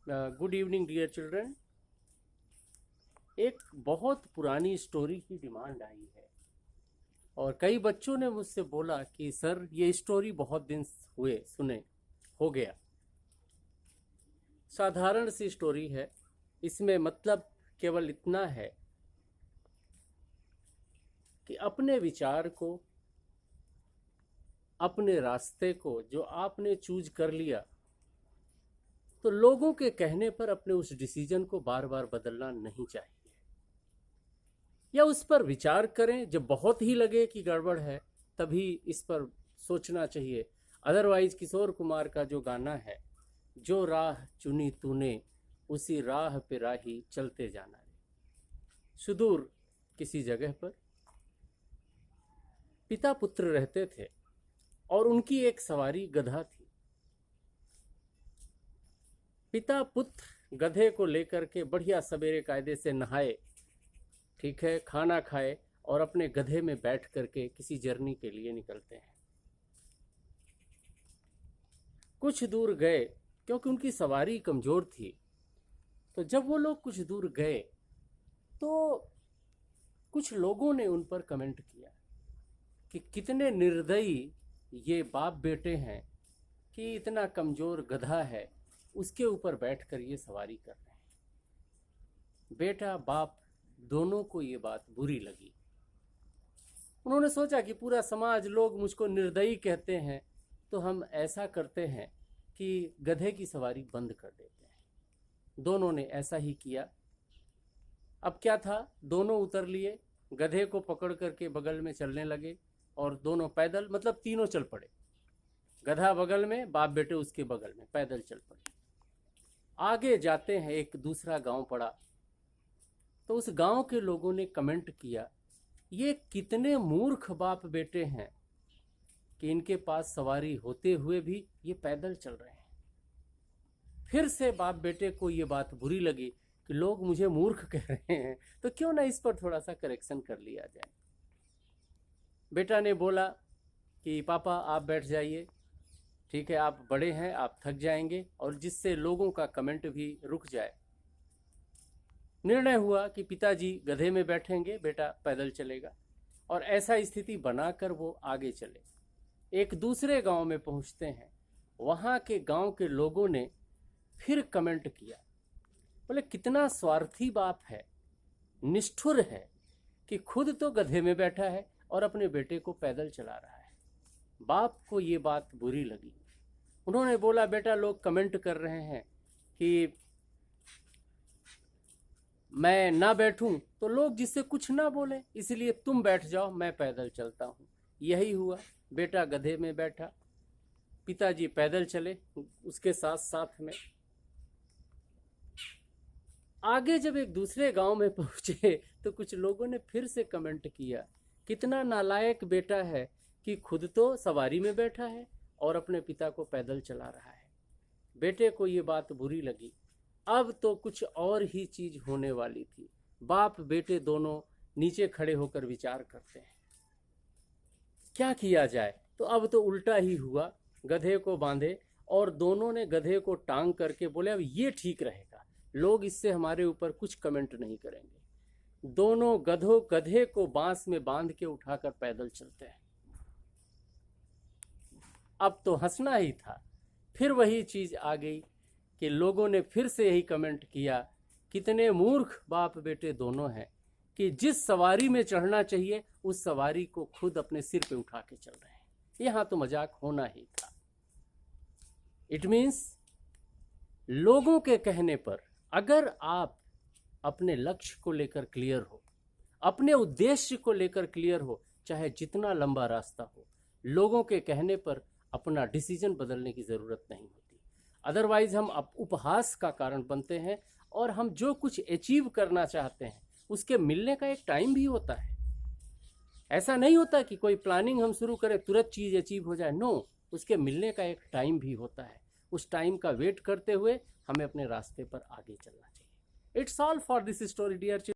Good evening dear children. एक बहुत पुरानी स्टोरी की डिमांड आई है और कई बच्चों ने मुझसे बोला कि सर ये स्टोरी बहुत दिन हुए सुने हो गया। साधारण सी स्टोरी है, इसमें मतलब केवल इतना है कि अपने विचार को, अपने रास्ते को जो आपने चूज कर लिया, तो लोगों के कहने पर अपने उस डिसीजन को बार बार बदलना नहीं चाहिए, या उस पर विचार करें। जब बहुत ही लगे कि गड़बड़ है तभी इस पर सोचना चाहिए। अदरवाइज किशोर कुमार का जो गाना है, जो राह चुनी तूने उसी राह पे राही चलते जाना रे। सुदूर किसी जगह पर पिता पुत्र रहते थे और उनकी एक सवारी गधा थी। पिता पुत्र गधे को लेकर के बढ़िया सवेरे कायदे से नहाए, ठीक है, खाना खाए और अपने गधे में बैठ करके किसी जर्नी के लिए निकलते हैं। कुछ दूर गए, क्योंकि उनकी सवारी कमजोर थी, तो जब वो लोग कुछ दूर गए तो कुछ लोगों ने उन पर कमेंट किया कि कितने निर्दयी ये बाप बेटे हैं कि इतना कमजोर गधा है, उसके ऊपर बैठकर ये सवारी कर रहे हैं। बेटा बाप दोनों को ये बात बुरी लगी। उन्होंने सोचा कि पूरा समाज, लोग मुझको निर्दयी कहते हैं, तो हम ऐसा करते हैं कि गधे की सवारी बंद कर देते हैं। दोनों ने ऐसा ही किया। अब क्या था, दोनों उतर लिए, गधे को पकड़ करके बगल में चलने लगे और दोनों पैदल, मतलब तीनों चल पड़े। गधा बगल में, बाप बेटे उसके बगल में, पैदल चल पड़े। आगे जाते हैं, एक दूसरा गांव पड़ा, तो उस गांव के लोगों ने कमेंट किया, ये कितने मूर्ख बाप बेटे हैं कि इनके पास सवारी होते हुए भी ये पैदल चल रहे हैं। फिर से बाप बेटे को ये बात बुरी लगी कि लोग मुझे मूर्ख कह रहे हैं, तो क्यों ना इस पर थोड़ा सा करेक्शन कर लिया जाए। बेटा ने बोला कि पापा आप बैठ जाइए, ठीक है, आप बड़े हैं, आप थक जाएंगे, और जिससे लोगों का कमेंट भी रुक जाए। निर्णय हुआ कि पिताजी गधे में बैठेंगे, बेटा पैदल चलेगा, और ऐसा स्थिति बनाकर वो आगे चले। एक दूसरे गांव में पहुंचते हैं, वहां के गांव के लोगों ने फिर कमेंट किया, बोले कितना स्वार्थी बाप है, निष्ठुर है कि खुद तो गधे में बैठा है और अपने बेटे को पैदल चला रहा है। बाप को ये बात बुरी लगी। उन्होंने बोला, बेटा लोग कमेंट कर रहे हैं कि मैं ना बैठूं तो लोग जिससे कुछ ना बोले, इसलिए तुम बैठ जाओ, मैं पैदल चलता हूं। यही हुआ, बेटा गधे में बैठा, पिताजी पैदल चले उसके साथ साथ में। आगे जब एक दूसरे गांव में पहुंचे तो कुछ लोगों ने फिर से कमेंट किया, कितना नालायक बेटा है कि खुद तो सवारी में बैठा है और अपने पिता को पैदल चला रहा है। बेटे को ये बात बुरी लगी। अब तो कुछ और ही चीज होने वाली थी। बाप बेटे दोनों नीचे खड़े होकर विचार करते हैं, क्या किया जाए। तो अब तो उल्टा ही हुआ, गधे को बांधे और दोनों ने गधे को टांग करके बोले अब ये ठीक रहेगा, लोग इससे हमारे ऊपर कुछ कमेंट नहीं करेंगे। दोनों गधे को बांस में बांध के उठाकर पैदल चलते हैं। अब तो हंसना ही था। फिर वही चीज आ गई कि लोगों ने फिर से यही कमेंट किया, कितने मूर्ख बाप बेटे दोनों हैं कि जिस सवारी में चढ़ना चाहिए उस सवारी को खुद अपने सिर पे उठा के चल रहे हैं। यहां तो मजाक होना ही था। इट मीन्स लोगों के कहने पर अगर आप अपने लक्ष्य को लेकर क्लियर हो, अपने उद्देश्य को लेकर क्लियर हो, चाहे जितना लंबा रास्ता हो, लोगों के कहने पर अपना डिसीजन बदलने की जरूरत नहीं होती। अदरवाइज हम उपहास का कारण बनते हैं और हम जो कुछ अचीव करना चाहते हैं उसके मिलने का एक टाइम भी होता है। ऐसा नहीं होता कि कोई प्लानिंग हम शुरू करें तुरंत चीज अचीव हो जाए। नो, उसके मिलने का एक टाइम भी होता है। उस टाइम का वेट करते हुए हमें अपने रास्ते पर आगे चलना चाहिए। It's all for this story dear.